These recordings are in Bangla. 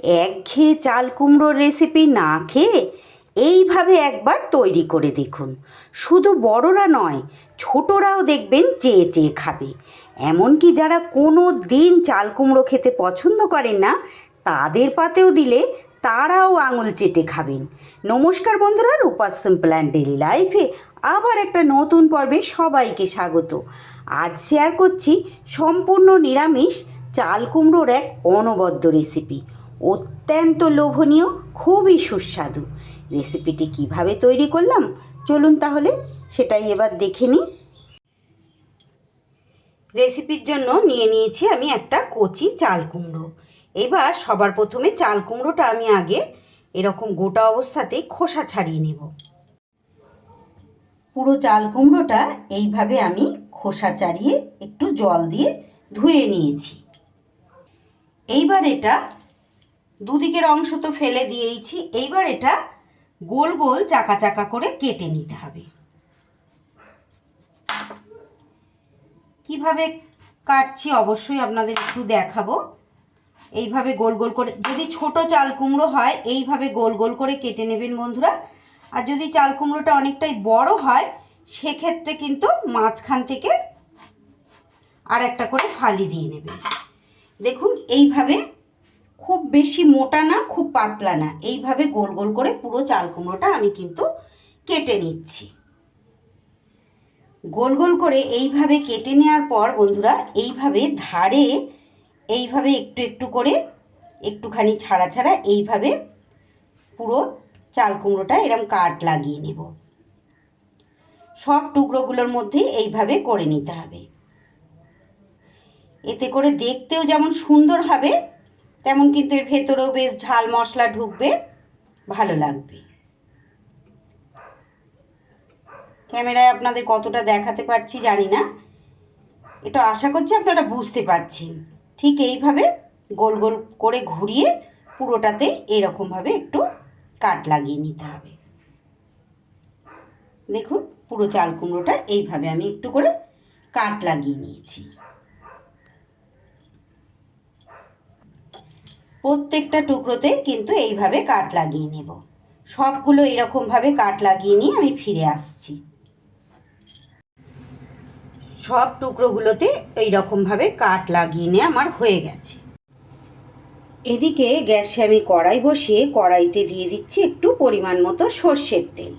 একঘেয়ে চাল কুমড়োর রেসিপি না খেয়ে এইভাবে একবার তৈরি করে দেখুন। শুধু বড়রা নয়, ছোটরাও দেখবেন চেয়ে চেয়ে খাবে। এমনকি যারা কোনো দিন চাল কুমড়ো খেতে পছন্দ করেন না, তাদের পাতেও দিলে তারাও আঙুল চেটে খাবেন। নমস্কার বন্ধুরা, রূপা সিম্পল অ্যান্ড ডেলি লাইফে আবার একটা নতুন পর্বে সবাইকে স্বাগত। আজ শেয়ার করছি সম্পূর্ণ নিরামিষ চাল কুমড়োর এক অনবদ্য রেসিপি। অত্যন্ত লোভনীয়, খুবই সুস্বাদু। রেসিপিটি কিভাবে তৈরি করলাম চলুন তাহলে সেটাই এবার দেখে নিই। রেসিপির জন্য নিয়ে নিয়েছি আমি একটা কচি চাল কুমড়ো। এবার সবার প্রথমে চাল কুমড়োটা আমি আগে এরকম গোটা অবস্থাতেই খোসা ছাড়িয়ে নেব। পুরো চাল কুমড়োটা এইভাবে আমি খোসা ছাড়িয়ে একটু জল দিয়ে ধুয়ে নিয়েছি। এইবার এটা দুদিকের অংশ তো ফেলে দিয়েইছি, এইবার এটা গোল গোল চাকা চাকা করে কেটে নিতে হবে। কিভাবে কাটছি অবশ্যই আপনাদের একটু দেখাবো। এইভাবে গোল গোল করে, যদি ছোট চাল কুমড়ো হয় এইভাবে গোল গোল করে কেটে নেবেন বন্ধুরা। আর যদি চাল কুমড়োটা অনেকটাই বড় হয় সেক্ষেত্রে কিন্তু মাঝখান থেকে আর একটা করে ফালি দিয়ে নেবেন। দেখুন এইভাবে, খুব বেশি মোটা না খুব পাতলা না, এইভাবে গোল গোল করে পুরো চাল কুমড়োটা আমি কিন্তু কেটে নিচ্ছি। গোল গোল করে এইভাবে কেটে নেওয়ার পর বন্ধুরা এইভাবে ধারে এইভাবে একটু একটু করে একটুখানি ছাড়া ছাড়া এইভাবে পুরো চাল কুমড়োটা এরম কাট লাগিয়ে নেব। সব টুকরোগুলোর মধ্যে এইভাবে করে নিতে হবে। এতে করে দেখতেও যেমন সুন্দর হবে তেমন কিন্তু এর ভেতরেও বেশ ঝাল মশলা ঢুকবে, ভালো লাগবে। ক্যামেরায় আপনাদের কতটা দেখাতে পারছি জানি না, এটা আশা করছি আপনারা বুঝতে পারছেন। ঠিক এইভাবে গোল গোল করে ঘুরিয়ে পুরোটাতে এরকমভাবে একটু কাট লাগিয়ে নিতে হবে। দেখুন পুরো চাল কুমড়োটা এইভাবে আমি একটু করে কাট লাগিয়ে নিয়েছি। প্রত্যেকটা টুকরোতে কিন্তু এইভাবে কাট লাগিয়ে নেব। সবগুলো এরকমভাবে কাট লাগিয়ে নিয়ে আমি ফিরে আসছি। সব টুকরোগুলোতে এইরকমভাবে কাট লাগিয়ে নিয়ে আমার হয়ে গেছে। এদিকে গ্যাসে আমি কড়াই বসিয়ে কড়াইতে দিয়ে দিচ্ছি একটু পরিমাণ মতো সর্ষের তেল।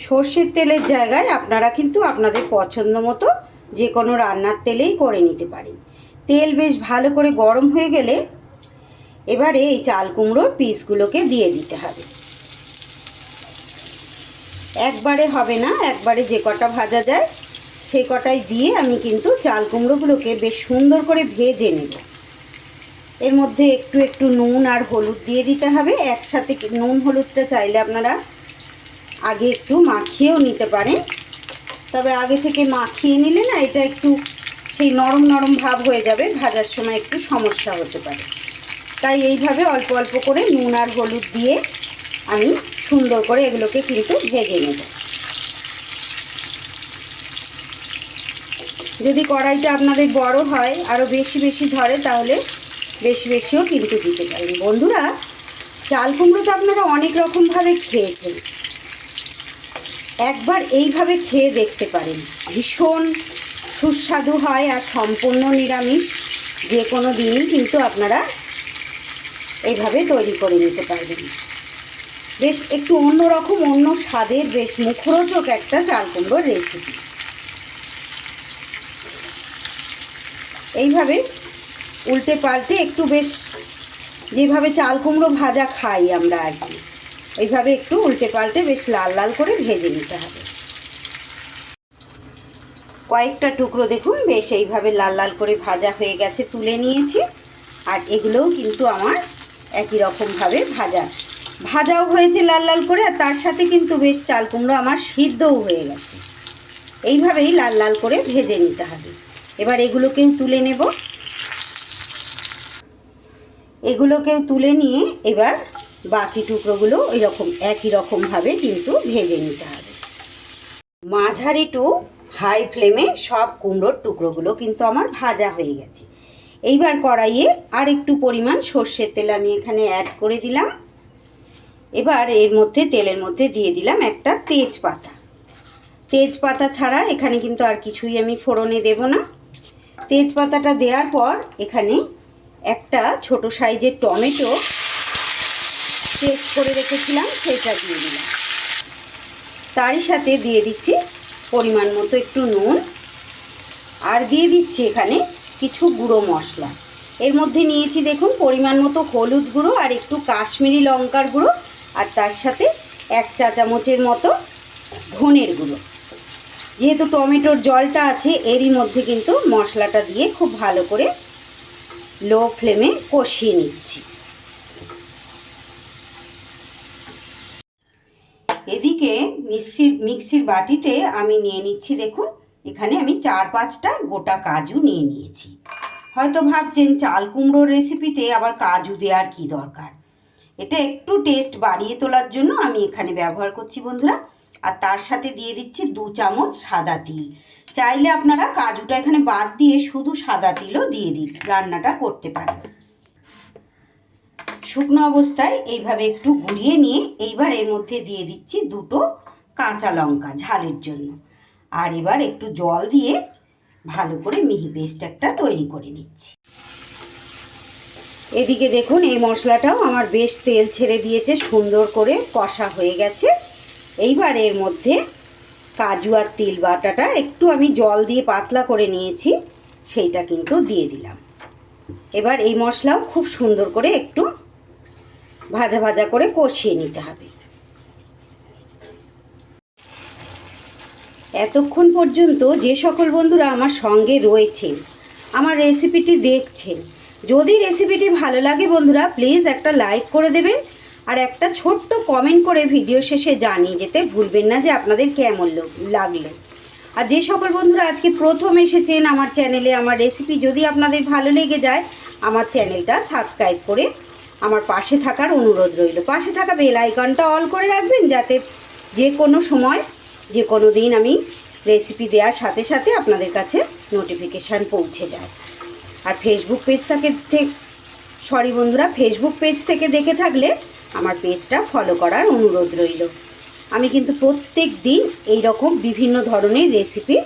সর্ষের তেলের জায়গায় আপনারা কিন্তু আপনাদের পছন্দ মতো যে কোনো রান্নার তেলেই করে নিতে পারেন। তেল বেশ ভালো করে গরম হয়ে গেলে এবারে এই চাল কুমড়োর পিসগুলোকে দিয়ে দিতে হবে। একবারে হবে না, একবারে যে কটা ভাজা যায় সেই কটাই দিয়ে আমি কিন্তু চাল কুমড়োগুলোকে বেশ সুন্দর করে ভেজে নেব। এর মধ্যে একটু একটু নুন আর হলুদ দিয়ে দিতে হবে একসাথে। নুন হলুদটা চাইলে আপনারা আগে একটু মাখিয়েও নিতে পারেন, তবে আগে থেকে মাখিয়ে নিলে না এটা একটু সেই নরম নরম ভাব হয়ে যাবে, ভাজার সময় একটু সমস্যা হতে পারে। তাই এইভাবে অল্প অল্প করে নুন আর হলুদ দিয়ে আমি সুন্দর করে এগুলোকে কিন্তু ভেজে নেব। যদি কড়াইটা আপনাদের বড় হয় আরও বেশি বেশি ধরে তাহলে বেশি বেশিও কিন্তু দিতে পারেন। বন্ধুরা, চাল কুমড়ো তো আপনারা অনেক রকমভাবে খেয়েছেন, একবার এইভাবে খেয়ে দেখতে পারেন। ভীষণ সুস্বাদু হয় আর সম্পূর্ণ নিরামিষ। যে কোনো দিনই কিন্তু আপনারা এইভাবে তৈরি করে নিতে পারবেন। বেশ একটু অন্যরকম, অন্য স্বাদের, বেশ মুখরোচক একটা চাল কুমড়োর রেসিপি। এইভাবে উল্টে পাল্টে একটু বেশ যেভাবে চাল কুমড়ো ভাজা খাই আমরা আর কি, এইভাবে একটু উল্টে পাল্টে বেশ লাল লাল করে ভেজে নিতে হবে। কয়েকটা টুকরো দেখুন বেশ এইভাবে লাল লাল করে ভাজা হয়ে গেছে, তুলে নিয়েছি। আর এগুলোও কিন্তু আমার একই রকমভাবে ভাজাও হয়েছে লাল লাল করে, আর তার সাথে কিন্তু বেশ চাল কুমড়ো আমার সিদ্ধও হয়ে গেছে। এইভাবেই লাল লাল করে ভেজে নিতে হবে। এবার এগুলোকেও তুলে নেব। এগুলোকেও তুলে নিয়ে এবার বাকি টুকরোগুলো একই রকমভাবে কিন্তু ভেজে নিতে হবে। মাঝারি টু হাই ফ্লেমে সব কুমড়োর টুকরোগুলো কিন্তু আমার ভাজা হয়ে গেছে। এইবার কড়াইয়ে আর একটু পরিমাণ সর্ষের তেল আমি এখানে অ্যাড করে দিলাম। এবার এর মধ্যে তেলের মধ্যে দিয়ে দিলাম একটা তেজপাতা। তেজপাতা ছাড়া এখানে কিন্তু আর কিছুই আমি ফোড়নে দেব না। তেজপাতাটা দেওয়ার পর এখানে একটা ছোট সাইজের টমেটো পেস্ট করে রেখেছিলাম সেটা দিয়ে দিলাম। তারই সাথে দিয়ে দিচ্ছি পরিমাণ মতো একটু নুন, আর দিয়ে দিচ্ছি এখানে কিছু গুঁড়ো মশলা। এর মধ্যে নিয়েছি দেখুন পরিমাণ মতো হলুদ গুঁড়ো আর একটু কাশ্মীরি লঙ্কার গুঁড়ো, আর তার সাথে 1 চা চামচের মতো ধনের গুঁড়ো। যেহেতু টমেটোর জলটা আছে এরই মধ্যে কিন্তু মশলাটা দিয়ে খুব ভালো করে লো ফ্লেমে কষিয়ে নিচ্ছি। এদিকে মিক্সির বাটিতে আমি নিয়ে নিচ্ছি দেখুন, এখানে আমি 4-5টা গোটা কাজু নিয়ে নিয়েছি। হয়তো ভাবছেন চাল কুমড়োর রেসিপিতে আবার কাজু দেওয়ার কী দরকার। এটা একটু টেস্ট বাড়িয়ে তোলার জন্য আমি এখানে ব্যবহার করছি বন্ধুরা। আর তার সাথে দিয়ে দিচ্ছি 2 চামচ সাদা তিল। চাইলে আপনারা কাজুটা এখানে বাদ দিয়ে শুধু সাদা তিলও দিয়ে রান্নাটা করতে পারেন। শুকনো অবস্থায় এইভাবে একটু গুঁড়িয়ে নিয়ে এইবার এর মধ্যে দিয়ে দিচ্ছি 2টো কাঁচা লঙ্কা ঝালের জন্য। আর এবার একটু জল দিয়ে ভালো করে মিহি পেস্ট একটা তৈরি করে নিচ্ছি। এদিকে দেখুন এই মশলাটাও আমার বেশ তেল ছেড়ে দিয়েছে, সুন্দর করে কষা হয়ে গেছে। এইবার এর মধ্যে কাজু আর তিল বাটাটা একটু আমি জল দিয়ে পাতলা করে নিয়েছি, সেইটা কিন্তু দিয়ে দিলাম। এবার এই মশলাও খুব সুন্দর করে একটু ভাজা ভাজা করে কষিয়ে নিতে হবে। এতক্ষণ পর্যন্ত যে সকল বন্ধুরা আমার সঙ্গে রয়েছেন, আমার রেসিপিটি দেখছেন, যদি রেসিপিটি ভালো লাগে বন্ধুরা প্লিজ একটা লাইক করে দেবেন, আর একটা ছোট্ট কমেন্ট করে ভিডিও শেষে জানিয়ে যেতে ভুলবেন না যে আপনাদের কেমন লাগলো। আর যে সকল বন্ধুরা আজকে প্রথম এসেছেন আমার চ্যানেলে, আমার রেসিপি যদি আপনাদের ভালো লেগে যায় আমার চ্যানেলটা সাবস্ক্রাইব করে আমার পাশে থাকার অনুরোধ রইল। পাশে থাকা বেল আইকনটা অল করে রাখবেন, যাতে যে কোনো সময় যে কোনো দিন আমি রেসিপি দেওয়ার সাথে সাথে আপনাদের কাছে নোটিফিকেশান পৌঁছে যায়। আর ফেসবুক পেজ থেকে দেখে থাকলে আমার পেজটা ফলো করার অনুরোধ রইল। আমি কিন্তু প্রত্যেক দিন এই রকম বিভিন্ন ধরনের রেসিপি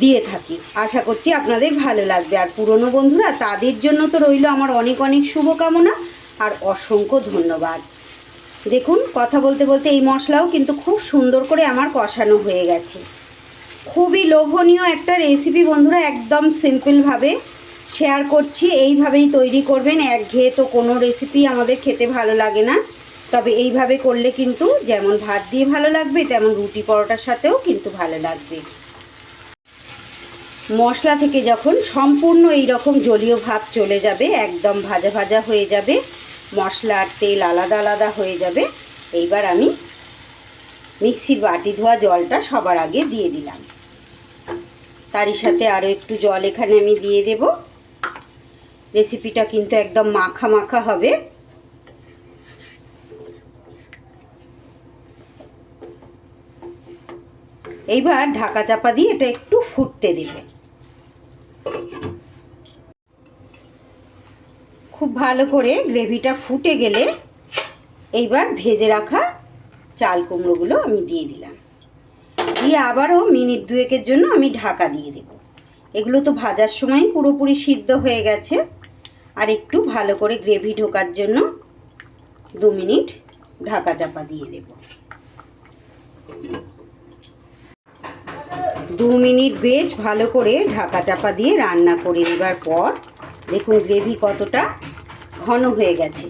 দিয়ে থাকি, আশা করছি আপনাদের ভালো লাগবে। আর পুরনো বন্ধুরা তাদের জন্য তো রইল আমার অনেক অনেক শুভকামনা আর অসংখ্য ধন্যবাদ। দেখুন কথা বলতে বলতে এই মশলাও কিন্তু খুব সুন্দর করে আমার কষানো হয়ে গেছে। খুবই লোভনীয় একটা রেসিপি বন্ধুরা, একদম সিম্পলভাবে শেয়ার করছি। এইভাবেই তৈরি করবেন, একঘেয়ে তো কোনো রেসিপি আমাদের খেতে ভালো লাগে না, তবে এইভাবে করলে কিন্তু যেমন ভাত দিয়ে ভালো লাগবে তেমন রুটি পরোটার সাথেও কিন্তু ভালো লাগবে। মশলা থেকে যখন সম্পূর্ণ এই রকম জলীয় ভাব চলে যাবে, একদম ভাজা ভাজা হয়ে যাবে, মশলা আর তেল আলাদা আলাদা হয়ে যাবে, এইবার আমি মিক্সির বাটি ধোয়া জলটা সবার আগে দিয়ে দিলাম। তারই সাথে আরও একটু জল এখানে আমি দিয়ে দেব। রেসিপিটা কিন্তু একদম মাখা মাখা হবে। এইবার ঢাকা চাপা দিয়ে এটা একটু ফুটতে দেবে। খুব ভালো করে গ্রেভিটা ফুটে গেলে এইবার ভেজে রাখা চাল কুমড়োগুলো আমি দিয়ে দিলাম, দিয়ে আবারও মিনিট 2-এর জন্য আমি ঢাকা দিয়ে দেব। এগুলো তো ভাজার সময় পুরোপুরি সিদ্ধ হয়ে গেছে, আর একটু ভালো করে গ্রেভি ঢোকার জন্য 2 মিনিট ঢাকা চাপা দিয়ে দেব। 2 মিনিট বেশ ভালো করে ঢাকা চাপা দিয়ে রান্না করে নেবার পর দেখুন গ্রেভি কতটা ঘন হয়ে গেছে।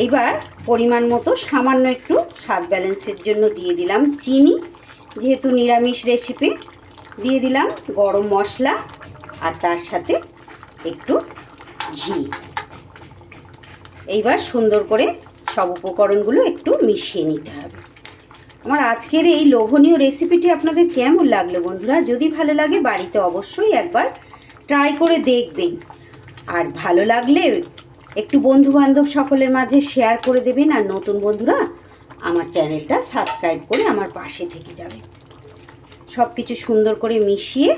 এইবার পরিমাণ মতো সামান্য একটু স্বাদ ব্যালেন্সের জন্য দিয়ে দিলাম চিনি, যেহেতু নিরামিষ রেসিপি, দিয়ে দিলাম গরম মশলা, আর তার সাথে একটু ঘি। এইবার সুন্দর করে সব উপকরণগুলো একটু মিশিয়ে নিতে হবে। আমার আজকের এই লোভনীয় রেসিপিটি আপনাদের কেমন লাগলো বন্ধুরা? যদি ভালো লাগে বাড়িতে অবশ্যই একবার ট্রাই করে দেখবেন, আর ভালো লাগলে একটু বন্ধুবান্ধব সকলের মাঝে শেয়ার করে দেবেন। আর নতুন বন্ধুরা আমার চ্যানেলটা সাবস্ক্রাইব করে আমার পাশে থেকে যাবেন। সব কিছু সুন্দর করে মিশিয়ে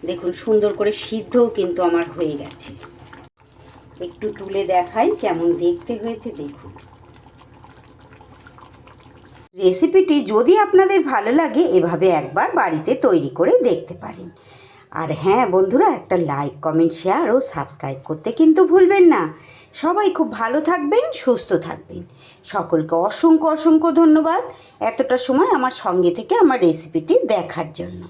দেখুন সুন্দর করে সিদ্ধও কিন্তু আমার হয়ে গেছে। একটু তুলে দেখাই কেমন দেখতে হয়েছে দেখুন। রেসিপিটি যদি আপনাদের ভালো লাগে এভাবে একবার বাড়িতে তৈরি করে দেখতে পারেন। আর হ্যাঁ বন্ধুরা, একটা লাইক, কমেন্ট, শেয়ার ও সাবস্ক্রাইব করতে কিন্তু ভুলবেন না। সবাই খুব ভালো থাকবেন, সুস্থ থাকবেন। সকলকে অসংখ্য অসংখ্য ধন্যবাদ এতটা সময় আমার সঙ্গে থেকে আমার রেসিপিটি দেখার জন্য।